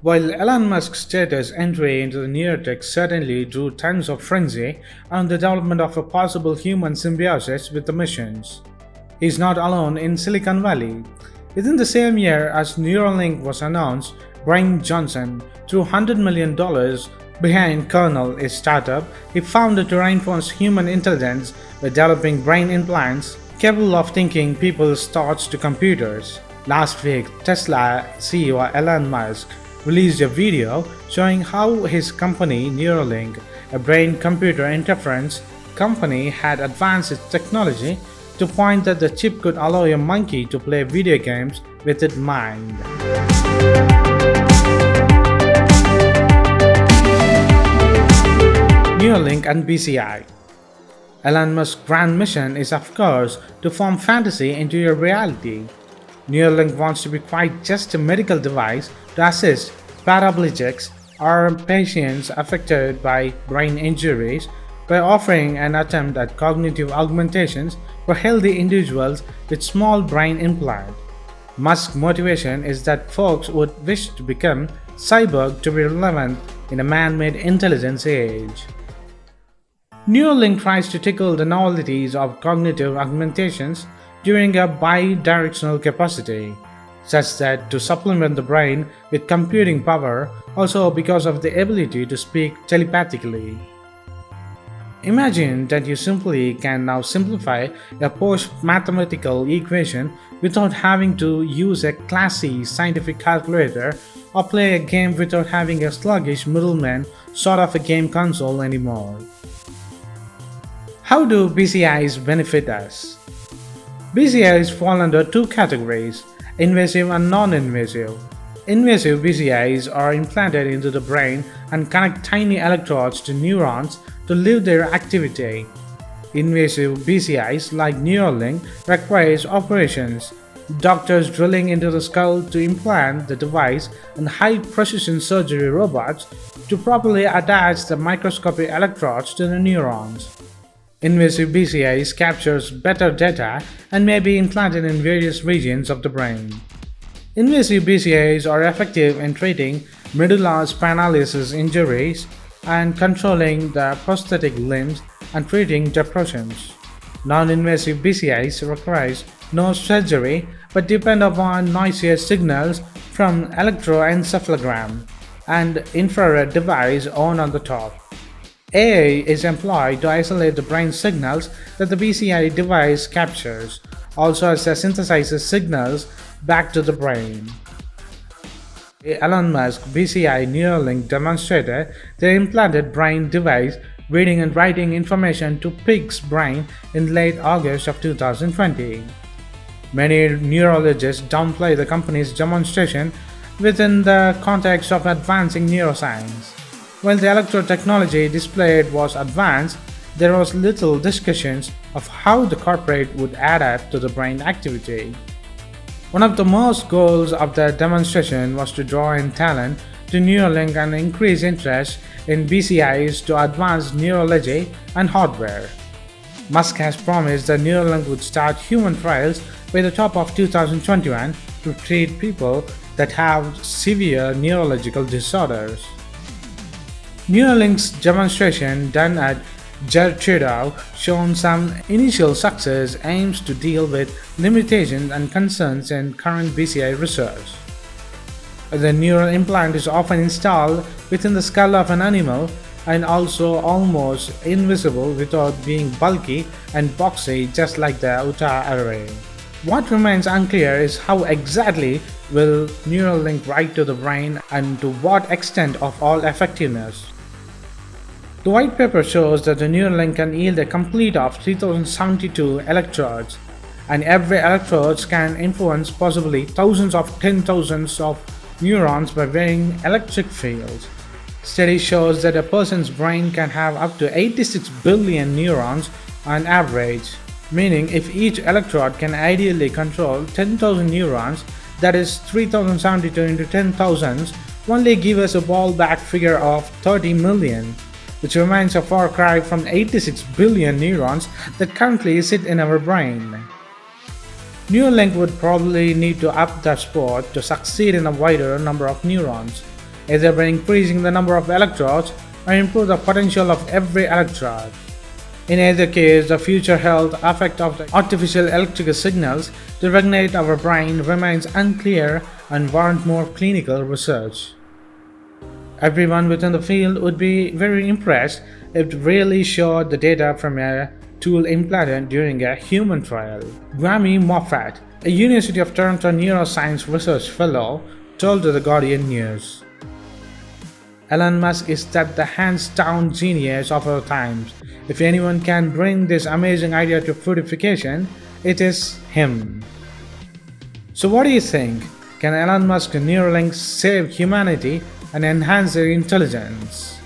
While Elon Musk's status entry into the neurotech certainly drew tons of frenzy on the development of a possible human symbiosis with the missions, he's not alone in Silicon Valley. Within the same year as Neuralink was announced, Bryan Johnson threw $100 million behind Kernel, a startup he founded to reinforce human intelligence by developing brain implants capable of thinking people's thoughts to computers. Last week, Tesla CEO Elon Musk released a video showing how his company Neuralink, a brain-computer interference company, had advanced its technology to the point that the chip could allow a monkey to play video games with its mind. Neuralink and BCI. Elon Musk's grand mission is, of course, to form fantasy into a reality. Neuralink wants to be quite just a medical device to assist paraplegics or patients affected by brain injuries by offering an attempt at cognitive augmentations for healthy individuals with small brain implants. Musk's motivation is that folks would wish to become cyborg to be relevant in a man-made intelligence age. Neuralink tries to tackle the novelties of cognitive augmentations during a bi-directional capacity, such that to supplement the brain with computing power, also because of the ability to speak telepathically. Imagine that you simply can now simplify a post-mathematical equation without having to use a classy scientific calculator or play a game without having a sluggish middleman sort of a game console anymore. How do BCIs benefit us? BCIs fall under two categories: invasive and non-invasive. Invasive BCIs are implanted into the brain and connect tiny electrodes to neurons to lead their activity. Invasive BCIs like Neuralink requires operations, doctors drilling into the skull to implant the device, and high-precision surgery robots to properly attach the microscopic electrodes to the neurons. Invasive BCIs captures better data and may be implanted in various regions of the brain. Invasive BCIs are effective in treating medulla spinalis injuries and controlling the prosthetic limbs and treating depressions. Non-invasive BCIs requires no surgery but depend upon noisier signals from electroencephalogram and infrared device on the top. AI is employed to isolate the brain signals that the BCI device captures, also as it synthesizes signals back to the brain. Elon Musk BCI Neuralink demonstrated their implanted brain device reading and writing information to pig's brain in late August of 2020. Many neurologists downplay the company's demonstration within the context of advancing neuroscience. While the electrode technology displayed was advanced, there was little discussion of how the corporate would adapt to the brain activity. One of the most goals of the demonstration was to draw in talent to Neuralink and increase interest in BCIs to advance neurology and hardware. Musk has promised that Neuralink would start human trials by the top of 2021 to treat people that have severe neurological disorders. Neuralink's demonstration done at Gertrudo shown some initial success aims to deal with limitations and concerns in current BCI research. The neural implant is often installed within the skull of an animal and also almost invisible without being bulky and boxy just like the Utah array. What remains unclear is how exactly will Neuralink write to the brain and to what extent of all effectiveness. The white paper shows that the Neuralink can yield a complete of 3072 electrodes, and every electrode can influence possibly thousands of 10,000s of neurons by varying electric fields. Study shows that a person's brain can have up to 86 billion neurons on average, meaning if each electrode can ideally control 10,000 neurons, that is 3072 into 10,000s, only give us a ballpark figure of 30 million. Which remains a far cry from 86 billion neurons that currently sit in our brain. Neuralink would probably need to up the sport to succeed in a wider number of neurons. either by increasing the number of electrodes or improve the potential of every electrode. In either case, the future health effect of the artificial electrical signals to regulate our brain remains unclear and warrant more clinical research. Everyone within the field would be very impressed if it really showed the data from a tool implanted during a human trial. Grammy Moffat, a University of Toronto neuroscience research fellow, told The Guardian News. Elon Musk is that the hands-down genius of our times. If anyone can bring this amazing idea to fruition, it is him. So what do you think? Can Elon Musk's Neuralink save humanity and enhance their intelligence?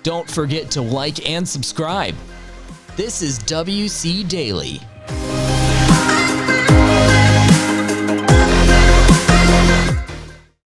Don't forget to like and subscribe. This is WC Daily.